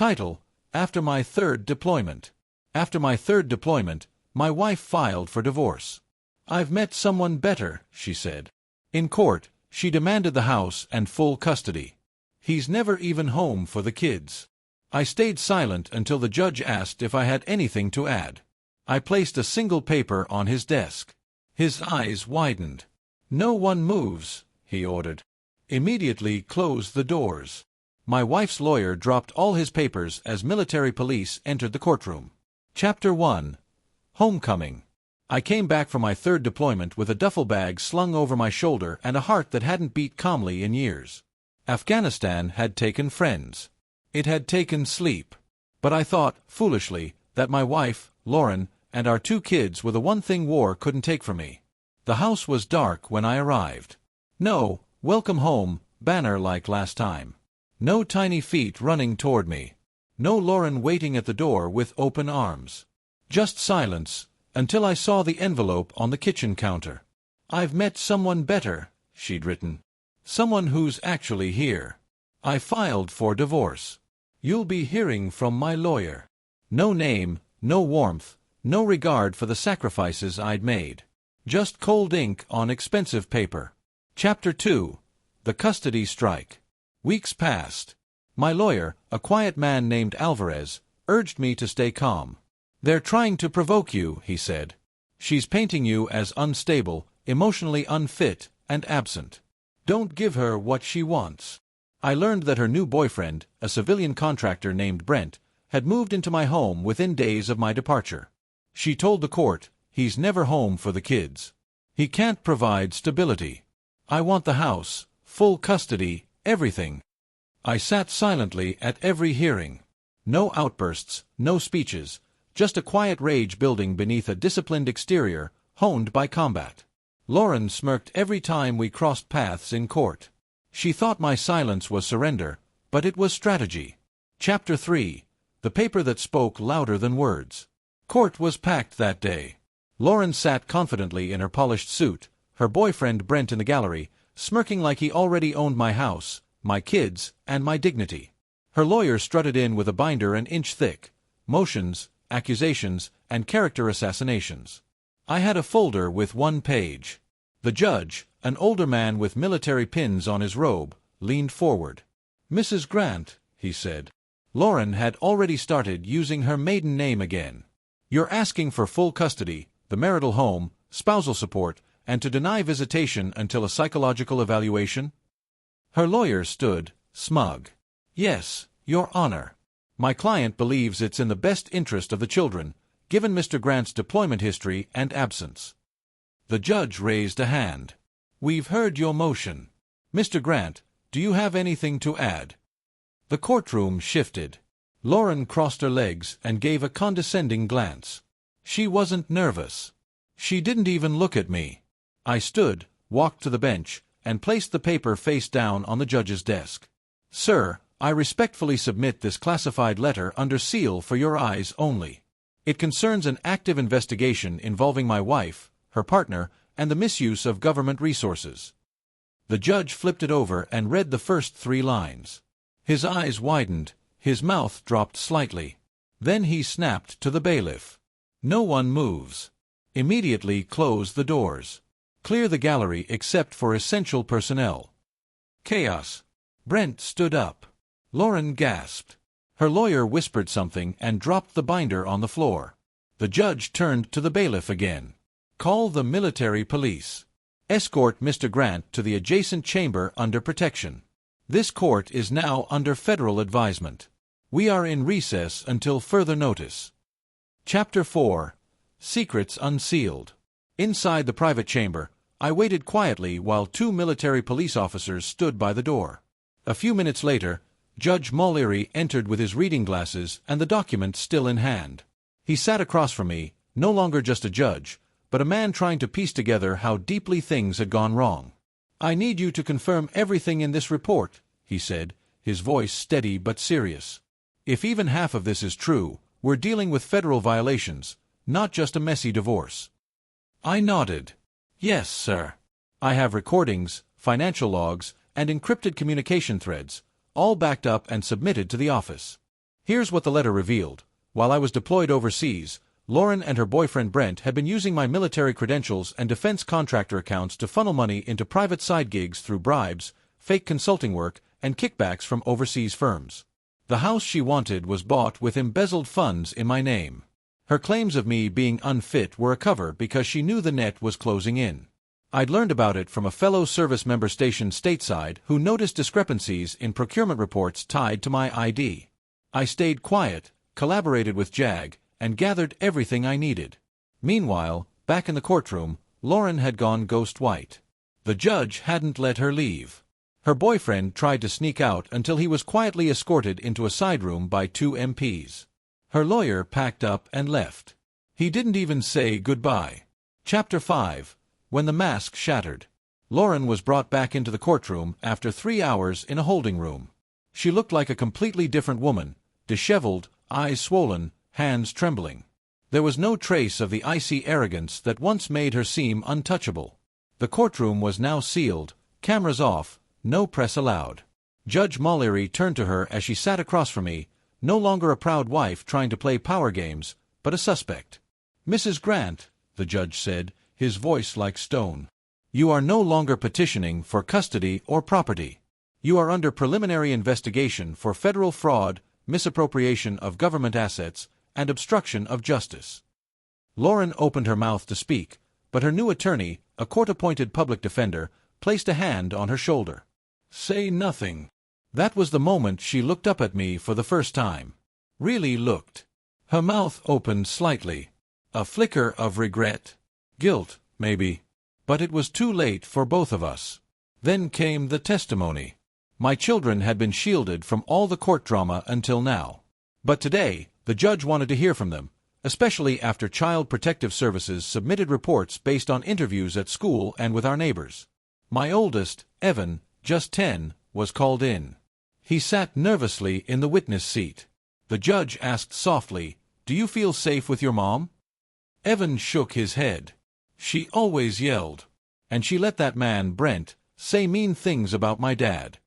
Title: After my third deployment. After my third deployment, my wife filed for divorce. "I've met someone better," she said. In court, she demanded the house and full custody. "He's never even home for the kids." I stayed silent until the judge asked if I had anything to add. I placed a single paper on his desk. His eyes widened. "No one moves," he ordered. "Immediately close the doors." My wife's lawyer dropped all his papers as military police entered the courtroom. Chapter 1. Homecoming. I came back from my third deployment with a duffel bag slung over my shoulder and a heart that hadn't beat calmly in years. Afghanistan had taken friends. It had taken sleep. But I thought, foolishly, that my wife, Lauren, and our 2 kids were the one thing war couldn't take from me. The house was dark when I arrived. No "Welcome home" banner like last time. No tiny feet running toward me. No Lauren waiting at the door with open arms. Just silence, until I saw the envelope on the kitchen counter. "I've met someone better," she'd written. "Someone who's actually here. I filed for divorce. You'll be hearing from my lawyer." No name, no warmth, no regard for the sacrifices I'd made. Just cold ink on expensive paper. Chapter 2. The Custody Strike. Weeks passed. My lawyer, a quiet man named Alvarez, urged me to stay calm. "They're trying to provoke you," he said. "She's painting you as unstable, emotionally unfit, and absent. Don't give her what she wants." I learned that her new boyfriend, a civilian contractor named Brent, had moved into my home within days of my departure. She told the court, "He's never home for the kids. He can't provide stability. I want the house, full custody, everything." I sat silently at every hearing. No outbursts, no speeches, just a quiet rage building beneath a disciplined exterior, honed by combat. Lauren smirked every time we crossed paths in court. She thought my silence was surrender, but it was strategy. Chapter 3. The paper that spoke louder than words. Court was packed that day. Lauren sat confidently in her polished suit, her boyfriend Brent in the gallery, smirking like he already owned my house, my kids, and my dignity. Her lawyer strutted in with a binder an inch thick. Motions, accusations, and character assassinations. I had a folder with 1 page. The judge, an older man with military pins on his robe, leaned forward. "Mrs. Grant," he said. Lauren had already started using her maiden name again. "You're asking for full custody, the marital home, spousal support, and to deny visitation until a psychological evaluation?" Her lawyer stood, smug. "Yes, Your Honor. My client believes it's in the best interest of the children, given Mr. Grant's deployment history and absence." The judge raised a hand. "We've heard your motion. Mr. Grant, do you have anything to add?" The courtroom shifted. Lauren crossed her legs and gave a condescending glance. She wasn't nervous. She didn't even look at me. I stood, walked to the bench, and placed the paper face down on the judge's desk. "Sir, I respectfully submit this classified letter under seal for your eyes only. It concerns an active investigation involving my wife, her partner, and the misuse of government resources." The judge flipped it over and read the first 3 lines. His eyes widened, his mouth dropped slightly. Then he snapped to the bailiff. "No one moves. Immediately close the doors. Clear the gallery except for essential personnel." Chaos. Brent stood up. Lauren gasped. Her lawyer whispered something and dropped the binder on the floor. The judge turned to the bailiff again. "Call the military police. Escort Mr. Grant to the adjacent chamber under protection. This court is now under federal advisement. We are in recess until further notice." Chapter 4. Secrets Unsealed. Inside the private chamber, I waited quietly while 2 military police officers stood by the door. A few minutes later, Judge Mulleary entered with his reading glasses and the document still in hand. He sat across from me, no longer just a judge, but a man trying to piece together how deeply things had gone wrong. "I need you to confirm everything in this report," he said, his voice steady but serious. "If even half of this is true, we're dealing with federal violations, not just a messy divorce." I nodded. "Yes, sir. I have recordings, financial logs, and encrypted communication threads, all backed up and submitted to the office." Here's what the letter revealed. While I was deployed overseas, Lauren and her boyfriend Brent had been using my military credentials and defense contractor accounts to funnel money into private side gigs through bribes, fake consulting work, and kickbacks from overseas firms. The house she wanted was bought with embezzled funds in my name. Her claims of me being unfit were a cover because she knew the net was closing in. I'd learned about it from a fellow service member stationed stateside who noticed discrepancies in procurement reports tied to my ID. I stayed quiet, collaborated with JAG, and gathered everything I needed. Meanwhile, back in the courtroom, Lauren had gone ghost white. The judge hadn't let her leave. Her boyfriend tried to sneak out until he was quietly escorted into a side room by 2 MPs. Her lawyer packed up and left. He didn't even say goodbye. Chapter 5. When the mask shattered. Lauren was brought back into the courtroom after 3 hours in a holding room. She looked like a completely different woman, disheveled, eyes swollen, hands trembling. There was no trace of the icy arrogance that once made her seem untouchable. The courtroom was now sealed, cameras off, no press allowed. Judge Mullery turned to her as she sat across from me, no longer a proud wife trying to play power games, but a suspect. "Mrs. Grant," the judge said, his voice like stone, "you are no longer petitioning for custody or property. You are under preliminary investigation for federal fraud, misappropriation of government assets, and obstruction of justice." Lauren opened her mouth to speak, but her new attorney, a court-appointed public defender, placed a hand on her shoulder. "Say nothing." That was the moment she looked up at me for the first time. Really looked. Her mouth opened slightly. A flicker of regret. Guilt, maybe. But it was too late for both of us. Then came the testimony. My children had been shielded from all the court drama until now. But today, the judge wanted to hear from them, especially after Child Protective Services submitted reports based on interviews at school and with our neighbors. My oldest, Evan, just 10, was called in. He sat nervously in the witness seat. The judge asked softly, "Do you feel safe with your mom?" Evan shook his head. "She always yelled. And she let that man, Brent, say mean things about my dad."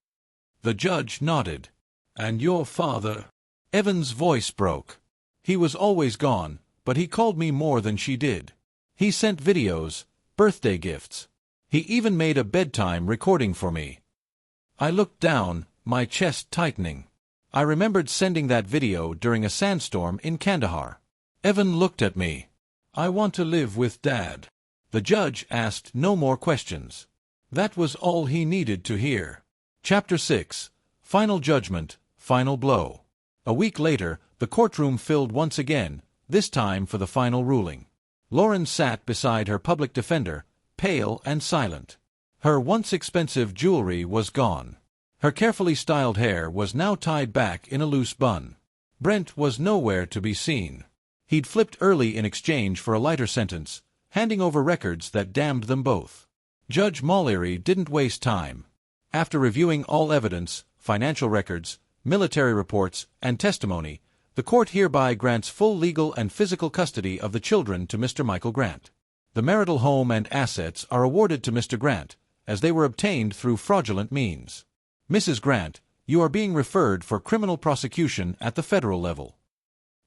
The judge nodded. "And your father?" Evan's voice broke. "He was always gone, but he called me more than she did. He sent videos, birthday gifts. He even made a bedtime recording for me." I looked down, my chest tightening. I remembered sending that video during a sandstorm in Kandahar. Evan looked at me. "I want to live with Dad." The judge asked no more questions. That was all he needed to hear. Chapter 6. Final Judgment, Final Blow. A week later, the courtroom filled once again, this time for the final ruling. Lauren sat beside her public defender, pale and silent. Her once expensive jewelry was gone. Her carefully styled hair was now tied back in a loose bun. Brent was nowhere to be seen. He'd flipped early in exchange for a lighter sentence, handing over records that damned them both. Judge Mullery didn't waste time. After reviewing all evidence, financial records, military reports, and testimony, the court hereby grants full legal and physical custody of the children to Mr. Michael Grant. The marital home and assets are awarded to Mr. Grant, as they were obtained through fraudulent means. Mrs. Grant, you are being referred for criminal prosecution at the federal level.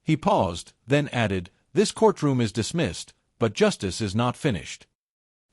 He paused, then added, "This courtroom is dismissed, but justice is not finished."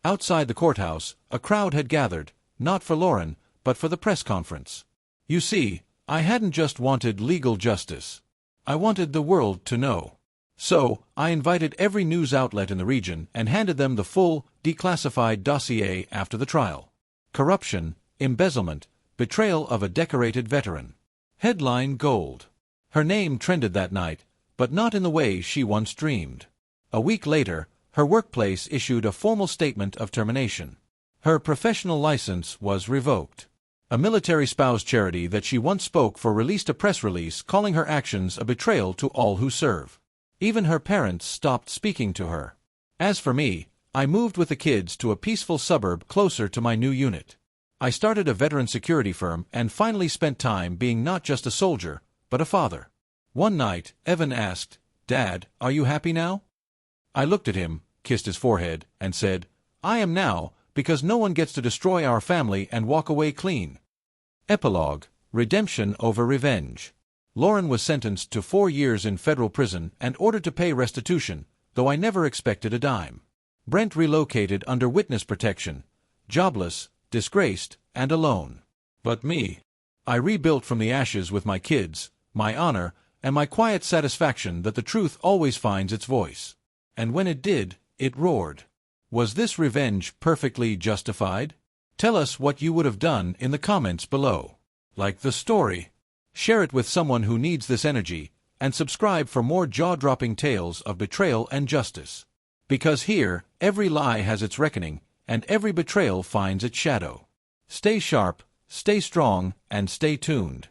Outside the courthouse, a crowd had gathered, not for Lauren, but for the press conference. You see, I hadn't just wanted legal justice. I wanted the world to know. So, I invited every news outlet in the region and handed them the full, declassified dossier after the trial. Corruption, embezzlement, betrayal of a decorated veteran. Headline gold. Her name trended that night, but not in the way she once dreamed. A week later, her workplace issued a formal statement of termination. Her professional license was revoked. A military spouse charity that she once spoke for released a press release calling her actions a betrayal to all who serve. Even her parents stopped speaking to her. As for me, I moved with the kids to a peaceful suburb closer to my new unit. I started a veteran security firm and finally spent time being not just a soldier, but a father. One night, Evan asked, "Dad, are you happy now?" I looked at him, kissed his forehead, and said, "I am now, because no one gets to destroy our family and walk away clean." Epilogue: Redemption over Revenge. Lauren was sentenced to 4 years in federal prison and ordered to pay restitution, though I never expected a dime. Brent relocated under witness protection, jobless, disgraced, and alone. But me, I rebuilt from the ashes with my kids, my honor, and my quiet satisfaction that the truth always finds its voice. And when it did, it roared. Was this revenge perfectly justified? Tell us what you would have done in the comments below. Like the story, share it with someone who needs this energy, and subscribe for more jaw-dropping tales of betrayal and justice. Because here, every lie has its reckoning, and every betrayal finds its shadow. Stay sharp, stay strong, and stay tuned.